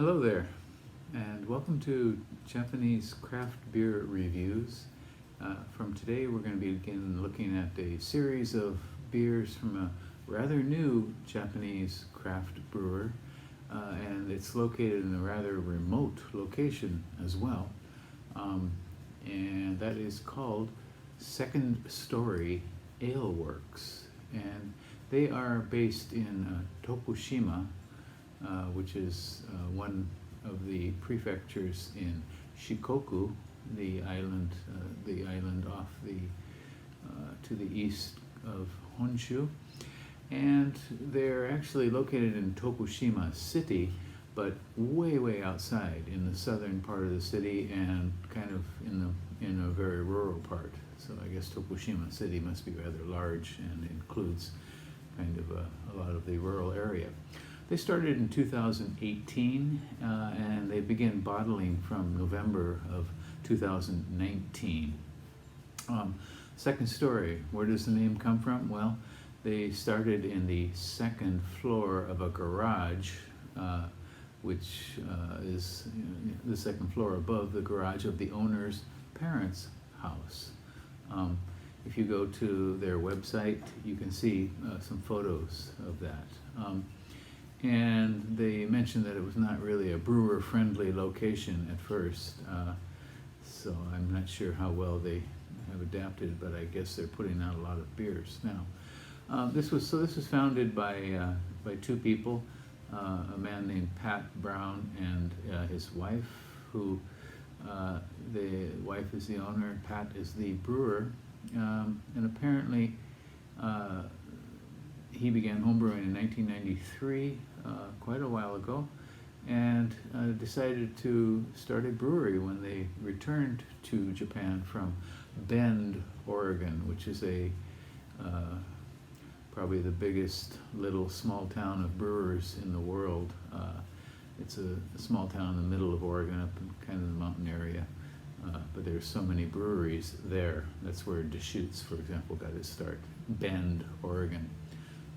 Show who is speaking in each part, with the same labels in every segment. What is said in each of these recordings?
Speaker 1: Hello there, and welcome to Japanese craft beer reviews. From today, we're going to begin looking at a series of beers from a rather new Japanese craft brewer, and it's located in a rather remote location as well, and that is called Second Story Ale Works, and they are based in Tokushima, which is one of the prefectures in Shikoku, the island off to the east of Honshu, and they're actually located in Tokushima City, but way outside in the southern part of the city and kind of in a very rural part. So I guess Tokushima City must be rather large and includes kind of a lot of the rural area. They started in 2018, and they began bottling from November of 2019. Second Story, where does the name come from? Well, they started in the second floor of a garage, which is the second floor above the garage of the owner's parents' house. If you go to their website, you can see some photos of that. And they mentioned that it was not really a brewer-friendly location at first, so I'm not sure how well they have adapted, but I guess they're putting out a lot of beers now. This was founded by two people, a man named Pat Brown and his wife, who the wife is the owner, Pat is the brewer, and apparently he began homebrewing in 1993, quite a while ago, and decided to start a brewery when they returned to Japan from Bend, Oregon, which is probably the biggest little small town of brewers in the world. It's a small town in the middle of Oregon, up in kind of the mountain area, but there's so many breweries there. That's where Deschutes, for example, got his start. Bend, Oregon.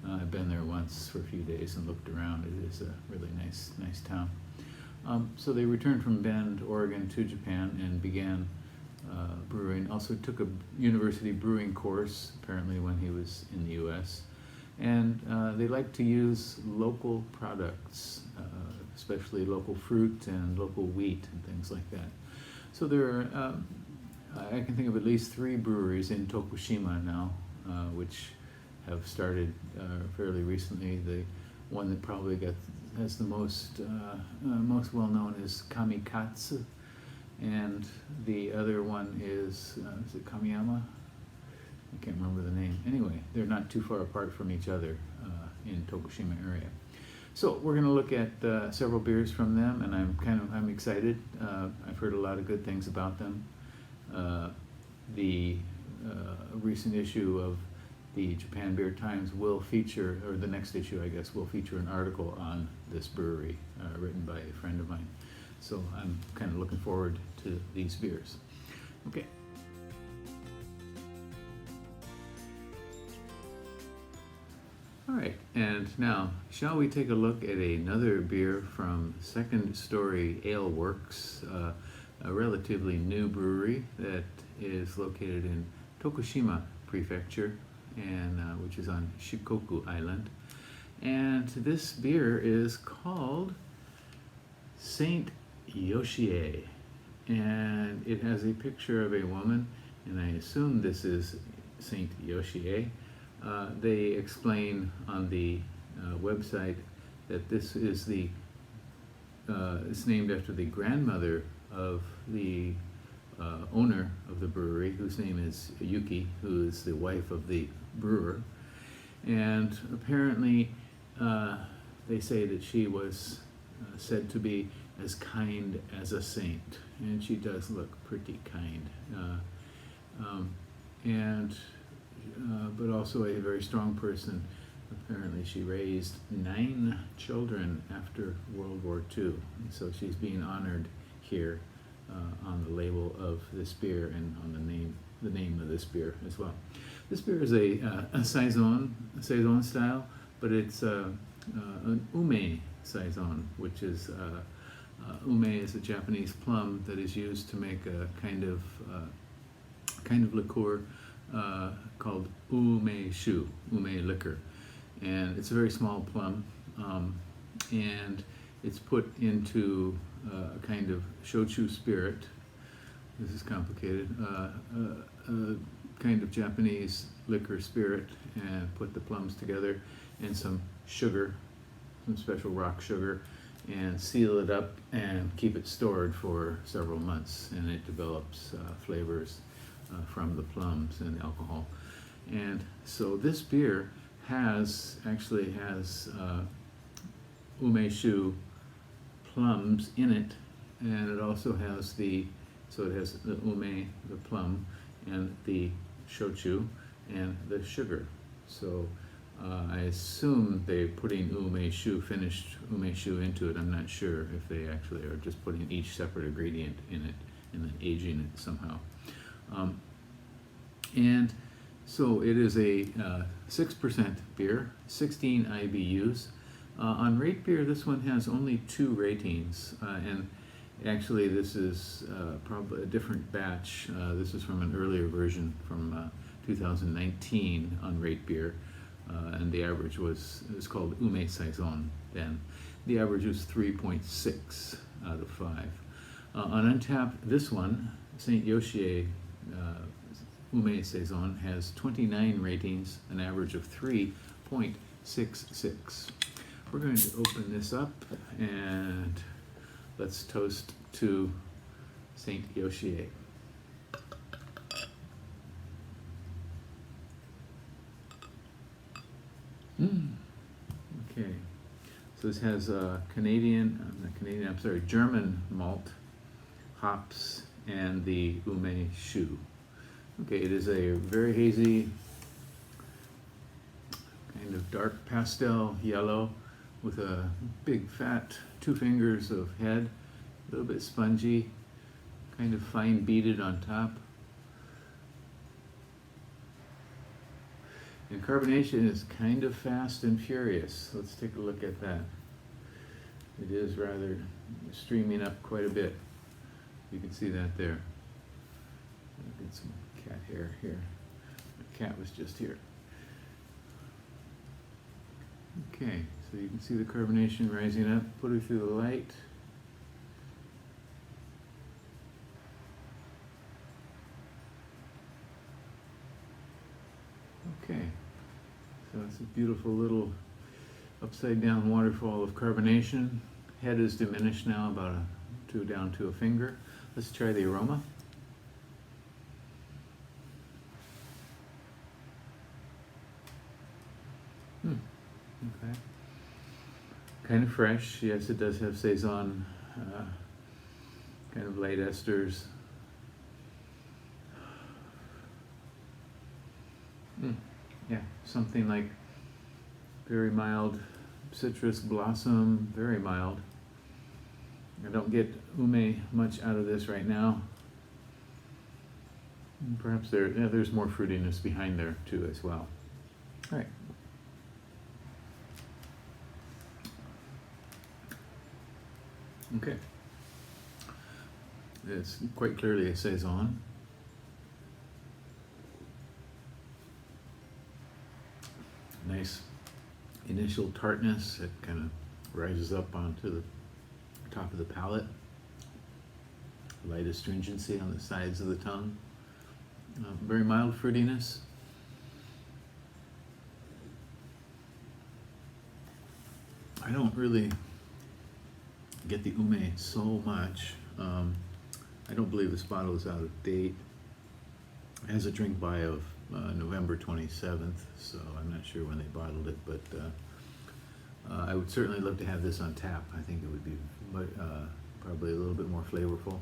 Speaker 1: I've been there once for a few days and looked around. It is a really nice town. So they returned from Bend, Oregon to Japan and began brewing. Also took a university brewing course, apparently when he was in the US. And they like to use local products, especially local fruit and local wheat and things like that. So there are, I can think of at least 3 breweries in Tokushima now, which have started fairly recently. The one that probably has the most well-known is Kamikatsu, and the other one is it Kamiyama? I can't remember the name. Anyway, they're not too far apart from each other in Tokushima area. So we're going to look at several beers from them, and I'm excited. I've heard a lot of good things about them. The recent issue of the Japan Beer Times will feature, or the next issue, I guess, will feature an article on this brewery written by a friend of mine. So I'm kind of looking forward to these beers. Okay. All right, and now, shall we take a look at another beer from Second Story Ale Works, a relatively new brewery that is located in Tokushima Prefecture, and which is on Shikoku Island. And this beer is called Saint Yoshie, and it has a picture of a woman, and I assume this is Saint Yoshie. They explain on the website that this is it's named after the grandmother of the owner of the brewery, whose name is Yuki, who is the wife of the brewer. And apparently they say that she was said to be as kind as a saint, and she does look pretty kind, but also a very strong person. Apparently she raised 9 children after World War II, so she's being honored here on the label of this beer and on the name of this beer as well. This beer is a saison style, but it's an ume saison, which is Ume is a Japanese plum that is used to make a kind of liqueur called ume liquor, and it's a very small plum, and it's put into a kind of shochu spirit. This is complicated. A kind of Japanese liquor spirit, and put the plums together and some sugar, some special rock sugar, and seal it up and keep it stored for several months, and it develops flavors from the plums and alcohol. And so this beer actually has umeshu plums in it, and it also has it has the ume, the plum, and the shochu, and the sugar. So I assume they're putting finished umeshu into it. I'm not sure if they actually are just putting each separate ingredient in it and then aging it somehow. And so it is a 6% beer, 16 IBUs. On Rate Beer, this one has only 2 ratings, and actually this is probably a different batch. This is from an earlier version from 2019 on Rate Beer, and the average was called Ume Saison then. The average was 3.6 out of 5. On Untapped, this one, Saint Yoshie Ume Saison, has 29 ratings, an average of 3.66. We're going to open this up and let's toast to Saint Yoshie. Okay, so this has German malt, hops, and the ume shu. Okay, it is a very hazy, kind of dark pastel yellow with a big fat 2 fingers of head, a little bit spongy, kind of fine beaded on top. And carbonation is kind of fast and furious. Let's take a look at that. It is rather streaming up quite a bit. You can see that there. I'll get some cat hair here. The cat was just here. Okay, so you can see the carbonation rising up. Put it through the light. Okay, so it's a beautiful little upside down waterfall of carbonation. Head is diminished now, about down to a finger. Let's try the aroma. Okay. Kind of fresh. Yes, it does have Saison, kind of light esters. Yeah, something like very mild citrus blossom, very mild. I don't get ume much out of this right now. Perhaps there's more fruitiness behind there too as well. All right. Okay. It's quite clearly a Saison. Nice initial tartness. It kind of rises up onto the top of the palate. Light astringency on the sides of the tongue. Very mild fruitiness. I don't really get the ume so much. I don't believe this bottle is out of date. It has a drink by of November 27th, so I'm not sure when they bottled it, but I would certainly love to have this on tap. I think it would be probably a little bit more flavorful.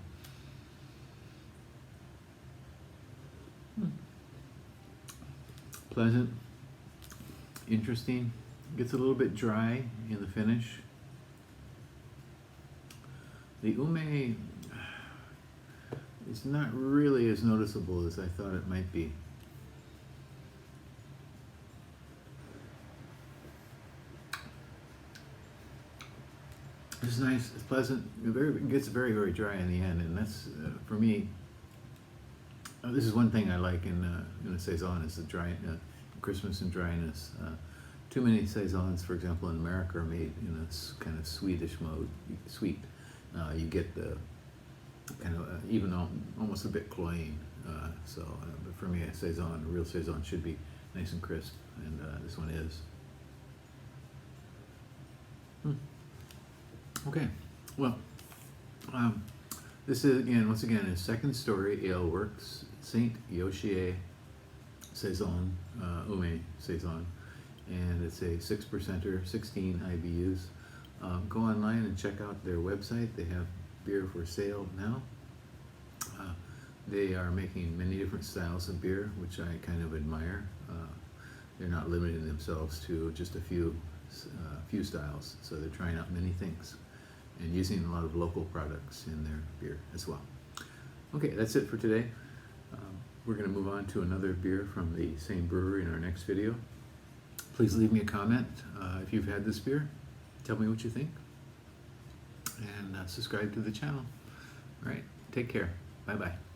Speaker 1: Pleasant, interesting. Gets a little bit dry in the finish. The ume is not really as noticeable as I thought it might be. This It's nice. It's pleasant. It gets very, very dry in the end, and that's for me. This is one thing I like in a saison is the dry Christmas and dryness. Too many saisons, for example, in America, are made in a kind of Swedish mode, sweet. You get the kind of even almost a bit cloying. But for me, a real saison, should be nice and crisp, and this one is. Okay, well, this is once again is Second Story Ale Works Saint Yoshie Saison Ume Saison, and it's a 6%er, 16 IBUs. Go online and check out their website. They have beer for sale now. They are making many different styles of beer, which I kind of admire. They're not limiting themselves to just a few styles, so they're trying out many things and using a lot of local products in their beer as well. Okay, that's it for today. We're going to move on to another beer from the same brewery in our next video. Please leave me a comment if you've had this beer. Tell me what you think, and subscribe to the channel. All right, take care. Bye-bye.